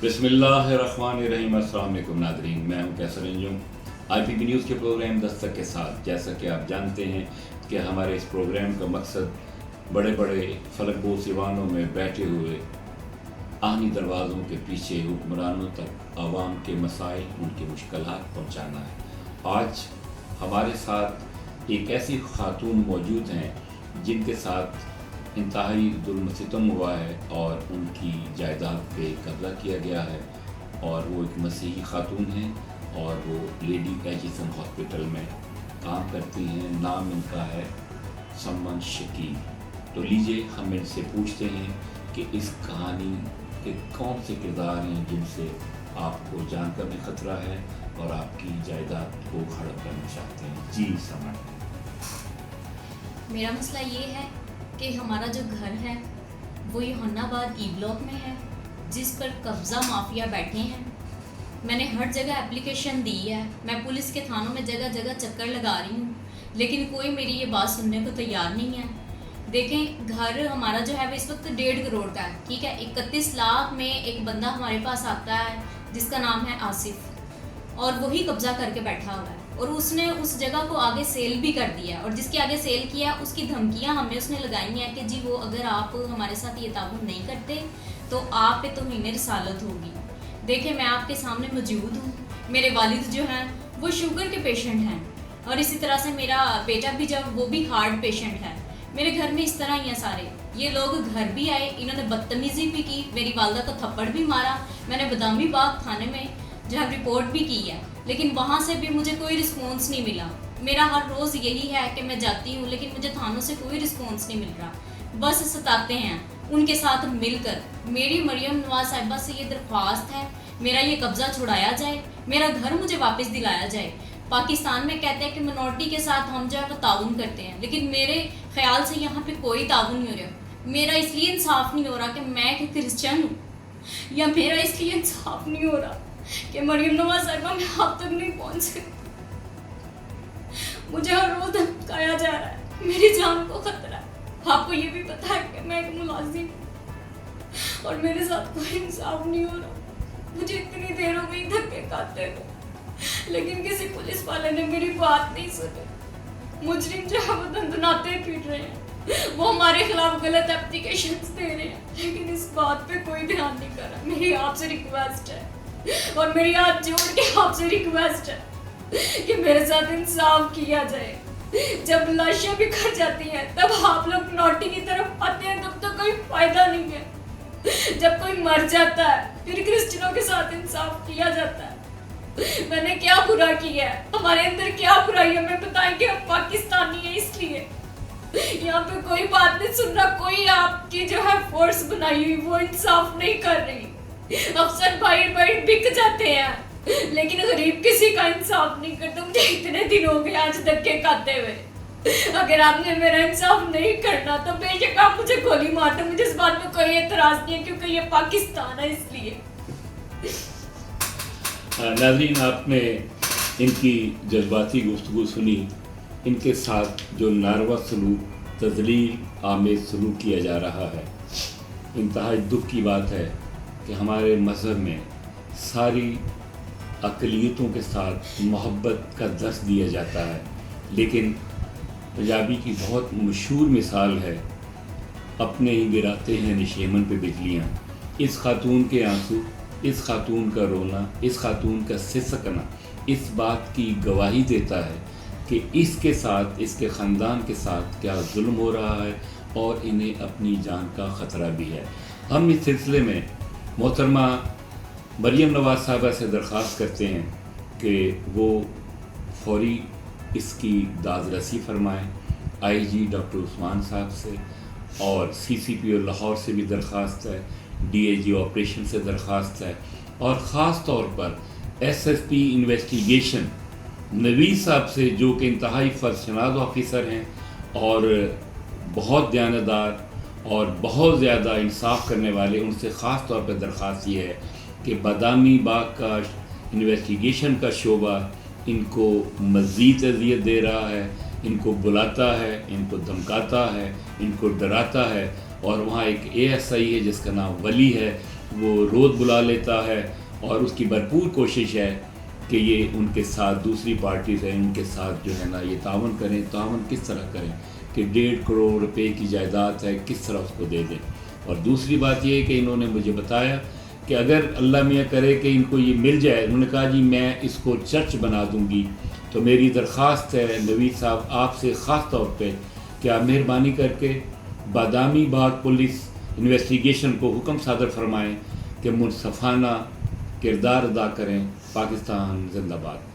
بسم اللہ الرحمن الرحیم۔ السلام علیکم ناظرین، میں ہوں کیسر انجم IPP نیوز کے پروگرام دستک کے ساتھ۔ جیسا کہ آپ جانتے ہیں کہ ہمارے اس پروگرام کا مقصد بڑے بڑے فلک بوس ایوانوں میں بیٹھے ہوئے آہنی دروازوں کے پیچھے حکمرانوں تک عوام کے مسائل، ان کی مشکلات پہنچانا ہے۔ آج ہمارے ساتھ ایک ایسی خاتون موجود ہیں جن کے ساتھ انتہائی ظلم و ستم ہوا ہے اور ان کی جائیداد پہ قبضہ کیا گیا ہے، اور وہ ایک مسیحی خاتون ہیں اور وہ لیڈی ایجیسن ہاسپٹل میں کام کرتی ہیں۔ نام ان کا ہے سمن شکیل۔ تو لیجئے ہم ان سے پوچھتے ہیں کہ اس کہانی کے کون سے کردار ہیں جن سے آپ کو جان کا بھی خطرہ ہے اور آپ کی جائیداد کو ہڑپ کرنا چاہتے ہیں۔ جی سمن۔ میرا مسئلہ یہ ہے کہ ہمارا جو گھر ہے وہ یوحنا آباد ای بلاک میں ہے، جس پر قبضہ مافیا بیٹھے ہیں۔ میں نے ہر جگہ اپلیکیشن دی ہے، میں پولیس کے تھانوں میں جگہ جگہ چکر لگا رہی ہوں، لیکن کوئی میری یہ بات سننے کو تیار نہیں ہے۔ دیکھیں، گھر ہمارا جو ہے وہ اس وقت 1.5 کروڑ کا ہے، ٹھیک ہے۔ 31 لاکھ میں ایک بندہ ہمارے پاس آتا ہے جس کا نام ہے آصف، اور وہی قبضہ کر کے بیٹھا ہوا ہے، اور اس نے اس جگہ کو آگے سیل بھی کر دیا، اور جس کے آگے سیل کیا اس کی دھمکیاں ہمیں اس نے لگائی ہیں کہ جی وہ اگر آپ ہمارے ساتھ یہ تعاون نہیں کرتے تو آپ پہ توہین رسالت ہوگی۔ دیکھیں، میں آپ کے سامنے موجود ہوں، میرے والد جو ہیں وہ شوگر کے پیشنٹ ہیں، اور اسی طرح سے میرا بیٹا بھی جب وہ بھی ہارٹ پیشنٹ ہے۔ میرے گھر میں اس طرح ہی ہیں سارے۔ یہ لوگ گھر بھی آئے، انہوں نے بدتمیزی بھی کی، میری والدہ کو تھپڑ بھی مارا۔ میں نے بادامی باغ تھانے میں جو ہے رپورٹ بھی کی ہے، لیکن وہاں سے بھی مجھے کوئی رسپانس نہیں ملا۔ میرا ہر روز یہی ہے کہ میں جاتی ہوں، لیکن مجھے تھانوں سے کوئی رسپانس نہیں مل رہا، بس ستاتے ہیں۔ ان کے ساتھ مل کر میری مریم نواز صاحبہ سے یہ درخواست ہے، میرا یہ قبضہ چھڑایا جائے، میرا گھر مجھے واپس دلایا جائے۔ پاکستان میں کہتے ہیں کہ منورٹی کے ساتھ ہم جو ہے وہ تعاون کرتے ہیں، لیکن میرے خیال سے یہاں پہ کوئی تعاون نہیں ہو رہا۔ میرا اس لیے انصاف نہیں ہو رہا کہ میں ایک کرسچن ہوں، یا میرا اس لیے انصاف نہیں ہو رہا کہ مریم نواز صاحبہ میں آپ تک نہیں پہنچ سکتی۔ مجھے ہر روز دھمکایا جا رہا ہے، میری جان کو خطرہ ہے۔ آپ کو یہ بھی پتا ہے کہ میں ایک ملازم ہوں اور میرے ساتھ کوئی انصاف نہیں ہو رہا۔ مجھے اتنی دیر ہو گئی دھکے کھاتے ہوئے، لیکن کسی پولیس والے نے میری بات نہیں سنی۔ مجرم جو ہے وہ دندناتے پیٹ رہے ہیں، وہ ہمارے خلاف غلط اپلیکیشنز دے رہے ہیں، لیکن اس بات پہ کوئی دھیان نہیں کر رہا۔ میری آپ سے ریکویسٹ ہے، اور میری ہاتھ جوڑ کے آپ سے ریکویسٹ ہے کہ میرے ساتھ انصاف کیا جائے۔ جب لاشیں بکھر جاتی ہیں تب آپ لوگ نوٹی کی طرف آتے ہیں، تب تو کوئی فائدہ نہیں ہے۔ جب کوئی مر جاتا ہے پھر کرسچنوں کے ساتھ انصاف کیا جاتا ہے۔ میں نے کیا برا کیا ہے؟ ہمارے اندر کیا برائی ہے؟ ہمیں بتائیں کہ ہم پاکستانی ہیں، اس لیے یہاں پہ کوئی بات نہیں سن رہا، کوئی آپ کی جو ہے فورس بنائی ہوئی وہ انصاف نہیں کر رہی۔ افسر بھائی بک جاتے ہیں، لیکن غریب کسی کا انصاف نہیں کرتا۔ مجھے اتنے دن ہو گئے آج دھکے کھاتے ہوئے۔ اگر آپ نے میرا انصاف نہیں کرنا تو بے شک آپ مجھے گولی مار دیں، مجھے اس بات میں کوئی اعتراض نہیں ہے، کیونکہ یہ پاکستان ہے، اس لیے۔ ناظرین، آپ نے ان کی جذباتی گفتگو سنی۔ ان کے ساتھ جو ناروا سلوک، تذلیل آمیز سلوک کیا جا رہا ہے، انتہائی دکھ کی بات ہے کہ ہمارے مذہب میں ساری اقلیتوں کے ساتھ محبت کا درس دیا جاتا ہے، لیکن پنجابی کی بہت مشہور مثال ہے، اپنے ہی گراتے ہیں نشیمن پہ بجلیاں۔ اس خاتون کے آنسو، اس خاتون کا رونا، اس خاتون کا سسکنا اس بات کی گواہی دیتا ہے کہ اس کے ساتھ، اس کے خاندان کے ساتھ کیا ظلم ہو رہا ہے، اور انہیں اپنی جان کا خطرہ بھی ہے۔ ہم اس سلسلے میں محترمہ مریم نواز صاحبہ سے درخواست کرتے ہیں کہ وہ فوری اس کی دادرسی فرمائیں۔ IG ڈاکٹر عثمان صاحب سے، اور CCPO لاہور سے بھی درخواست ہے، DIG آپریشن سے درخواست ہے، اور خاص طور پر SSP انویسٹیگیشن نوید صاحب سے، جو کہ انتہائی فرشناز آفیسر ہیں اور بہت دیانتدار اور بہت زیادہ انصاف کرنے والے، ان سے خاص طور پہ درخواست یہ ہے کہ بادامی باغ کا انویسٹیگیشن کا شعبہ ان کو مزید اذیت دے رہا ہے، ان کو بلاتا ہے، ان کو دھمکاتا ہے، ان کو ڈراتا ہے، اور وہاں ایک ASI ہے جس کا نام ولی ہے، وہ روز بلا لیتا ہے اور اس کی بھرپور کوشش ہے کہ یہ ان کے ساتھ دوسری پارٹیز ہیں ان کے ساتھ جو ہے نا یہ تعاون کریں. تعاون کس طرح کریں کہ 1.5 کروڑ روپے کی جائیداد ہے کس طرح اس کو دے دیں. اور دوسری بات یہ کہ انہوں نے مجھے بتایا کہ اگر اللہ میاں کرے کہ ان کو یہ مل جائے، انہوں نے کہا جی میں اس کو چرچ بنا دوں گی، تو میری درخواست ہے نوید صاحب آپ سے خاص طور پہ کہ آپ مہربانی کر کے بادامی باغ پولیس انویسٹیگیشن کو حکم صادر فرمائیں کہ منصفانہ کردار ادا کریں. پاکستان زندہ باد.